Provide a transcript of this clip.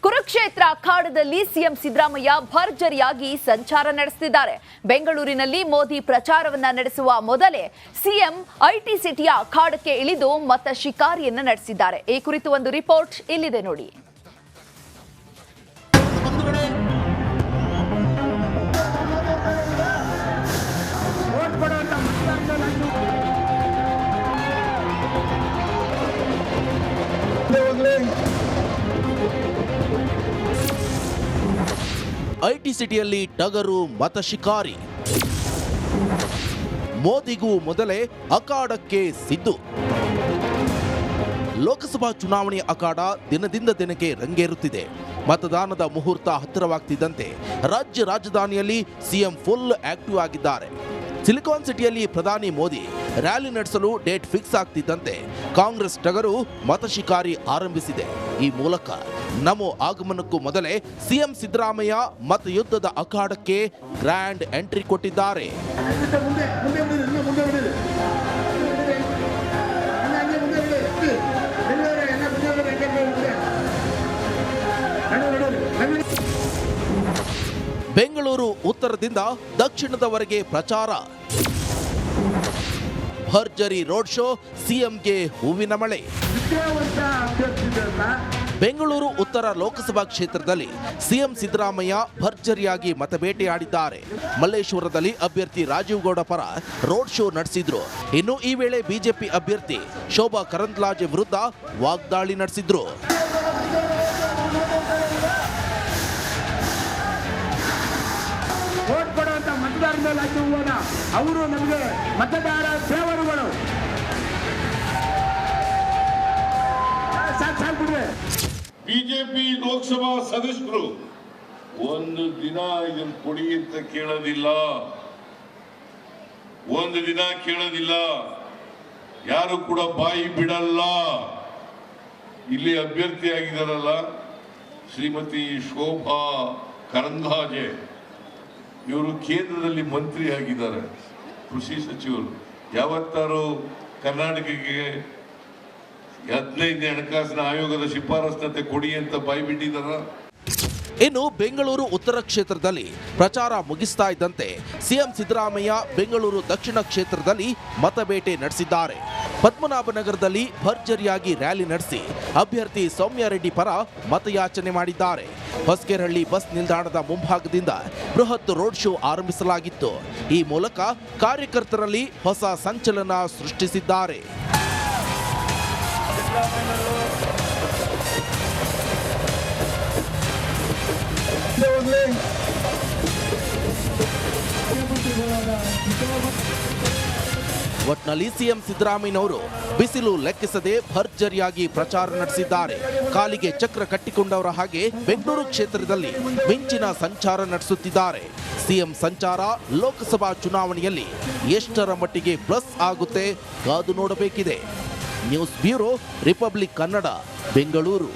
Kurukshetra ಅಖಾಡದಲ್ಲಿ CM Siddaramaiah ಭರ್ಜರಿಯಾಗಿ ಸಂಚಾರ ನಡೆಸುತ್ತಿದ್ದಾರೆ. ಬೆಂಗಳೂರಿನಲ್ಲಿ ಮೋದಿ ಪ್ರಚಾರವನ್ನ ನಡೆಸುವ ಮೊದಲೇ ಸಿಎಂ ಐಟಿ ಸಿಟಿಯ ಅಖಾಡಕ್ಕೆ ಇಳಿದು ಮತ ಶಿಕಾರಿಯನ್ನ ನಡೆಸಿದ್ದಾರೆ. ಈ ಕುರಿತು ಒಂದು ರಿಪೋರ್ಟ್ ಇಲ್ಲಿದೆ ನೋಡಿ. ಐಟಿ ಸಿಟಿಯಲ್ಲಿ ಟಗರು ಮತ ಶಿಕಾರಿ. ಮೋದಿಗೂ ಮೊದಲೇ ಅಖಾಡಕ್ಕೆ ಸಿದ್ದು. ಲೋಕಸಭಾ ಚುನಾವಣೆ ಅಖಾಡ ದಿನದಿಂದ ದಿನಕ್ಕೆ ರಂಗೇರುತ್ತಿದೆ. ಮತದಾನದ ಮುಹೂರ್ತ ಹತ್ತಿರವಾಗ್ತಿದ್ದಂತೆ ರಾಜ್ಯ ರಾಜಧಾನಿಯಲ್ಲಿ ಸಿಎಂ ಫುಲ್ ಆಕ್ಟಿವ್ ಆಗಿದ್ದಾರೆ. ಸಿಲಿಕಾನ್ ಸಿಟಿಯಲ್ಲಿ ಪ್ರಧಾನಿ ಮೋದಿ ರ್ಯಾಲಿ ನಡೆಸಲು ಡೇಟ್ ಫಿಕ್ಸ್ ಆಗ್ತಿದ್ದಂತೆ ಕಾಂಗ್ರೆಸ್ ಟಗರು ಮತ ಶಿಕಾರಿ ಆರಂಭಿಸಿದೆ. ಈ ಮೂಲಕ ನಮೋ ಆಗಮನಕ್ಕೂ ಮೊದಲೇ ಸಿಎಂ ಸಿದ್ದರಾಮಯ್ಯ ಮತಯುದ್ಧದ ಅಖಾಡಕ್ಕೆ ಗ್ರ್ಯಾಂಡ್ ಎಂಟ್ರಿ ಕೊಟ್ಟಿದ್ದಾರೆ. ಬೆಂಗಳೂರು ಉತ್ತರದಿಂದ ದಕ್ಷಿಣದವರೆಗೆ ಪ್ರಚಾರ. ಭರ್ಜರಿ ರೋಡ್ ಶೋ, ಸಿಎಂಗೆ ಹೂವಿನ ಮಳೆ. ಬೆಂಗಳೂರು ಉತ್ತರ ಲೋಕಸಭಾ ಕ್ಷೇತ್ರದಲ್ಲಿ ಸಿಎಂ ಸಿದ್ದರಾಮಯ್ಯ ಭರ್ಜರಿಯಾಗಿ ಮತಬೇಟೆಯಾಡಿದ್ದಾರೆ. ಮಲ್ಲೇಶ್ವರದಲ್ಲಿ ಅಭ್ಯರ್ಥಿ ರಾಜೀವ್ ಗೌಡ ಪರ ರೋಡ್ ಶೋ ನಡೆಸಿದ್ರು. ಇನ್ನು ಈ ವೇಳೆ ಬಿಜೆಪಿ ಅಭ್ಯರ್ಥಿ ಶೋಭಾ ಕರಂದ್ಲಾಜೆ ವಿರುದ್ಧ ವಾಗ್ದಾಳಿ ನಡೆಸಿದ್ರು. ವೋಟ್ ಕೊಡುವಂತ ಮತದಾರರ ಮೇಲೆ ಹಾಕುವುದ ಅವರು ನಮಗೆ ಮತದಾರ ದೇವರುಗಳು. ಬಿಜೆಪಿ ಲೋಕಸಭಾ ಸದಸ್ಯರು ಒಂದು ದಿನ ಇದನ್ನು ಕೊಡಿ ಅಂತ ಕೇಳೋದಿಲ್ಲ, ಒಂದು ದಿನ ಕೇಳೋದಿಲ್ಲ, ಯಾರು ಕೂಡ ಬಾಯಿ ಬಿಡಲ್ಲ. ಇಲ್ಲಿ ಅಭ್ಯರ್ಥಿ ಆಗಿದಾರಲ್ಲ ಶ್ರೀಮತಿ ಶೋಭಾ ಕರಂದ್ಲಾಜೆ, ಇವರು ಕೇಂದ್ರದಲ್ಲಿ ಮಂತ್ರಿ ಆಗಿದ್ದಾರೆ, ಕೃಷಿ ಸಚಿವರು. ಯಾವತ್ತಾರು ಕರ್ನಾಟಕಕ್ಕೆ 15ನೇ ಹಣಕಾಸಿನ ಆಯೋಗದ ಶಿಫಾರಸ್ಸಂತೆ ಕೊಡಿ ಅಂತ ಬಾಯಿ ಬಿಟ್ಟಿದ್ದಾರ. ಇನ್ನು ಬೆಂಗಳೂರು ಉತ್ತರ ಕ್ಷೇತ್ರದಲ್ಲಿ ಪ್ರಚಾರ ಮುಗಿಸ್ತಾ ಇದ್ದಂತೆ ಸಿಎಂ ಸಿದ್ದರಾಮಯ್ಯ ಬೆಂಗಳೂರು ದಕ್ಷಿಣ ಕ್ಷೇತ್ರದಲ್ಲಿ ಮತಬೇಟೆ ನಡೆಸಿದ್ದಾರೆ. ಪದ್ಮನಾಭನಗರದಲ್ಲಿ ಭರ್ಜರಿಯಾಗಿ ರ್ಯಾಲಿ ನಡೆಸಿ ಅಭ್ಯರ್ಥಿ ಸೌಮ್ಯ ರೆಡ್ಡಿ ಪರ ಮತಯಾಚನೆ ಮಾಡಿದ್ದಾರೆ. ಹೊಸಕೆರಹಳ್ಳಿ ಬಸ್ ನಿಲ್ದಾಣದ ಮುಂಭಾಗದಿಂದ ಬೃಹತ್ ರೋಡ್ ಶೋ ಆರಂಭಿಸಲಾಗಿತ್ತು. ಈ ಮೂಲಕ ಕಾರ್ಯಕರ್ತರಲ್ಲಿ ಹೊಸ ಸಂಚಲನ ಸೃಷ್ಟಿಸಿದ್ದಾರೆ. ಒಟ್ನಲ್ಲಿ ಸಿಎಂ ಸಿದ್ದರಾಮಯ್ಯನವರು ಬಿಸಿಲು ಲೆಕ್ಕಿಸದೆ ಭರ್ಜರಿಯಾಗಿ ಪ್ರಚಾರ ನಡೆಸಿದ್ದಾರೆ. ಕಾಲಿಗೆ ಚಕ್ರ ಕಟ್ಟಿಕೊಂಡವರ ಹಾಗೆ ಬೆಂಗಳೂರು ಕ್ಷೇತ್ರದಲ್ಲಿ ಮಿಂಚಿನ ಸಂಚಾರ ನಡೆಸುತ್ತಿದ್ದಾರೆ. ಸಿಎಂ ಸಂಚಾರ ಲೋಕಸಭಾ ಚುನಾವಣೆಯಲ್ಲಿ ಎಷ್ಟರ ಮಟ್ಟಿಗೆ ಪ್ಲಸ್ ಆಗುತ್ತೆ ಕಾದು ನೋಡಬೇಕಿದೆ. News bureau, Republic Kannada, Bengaluru.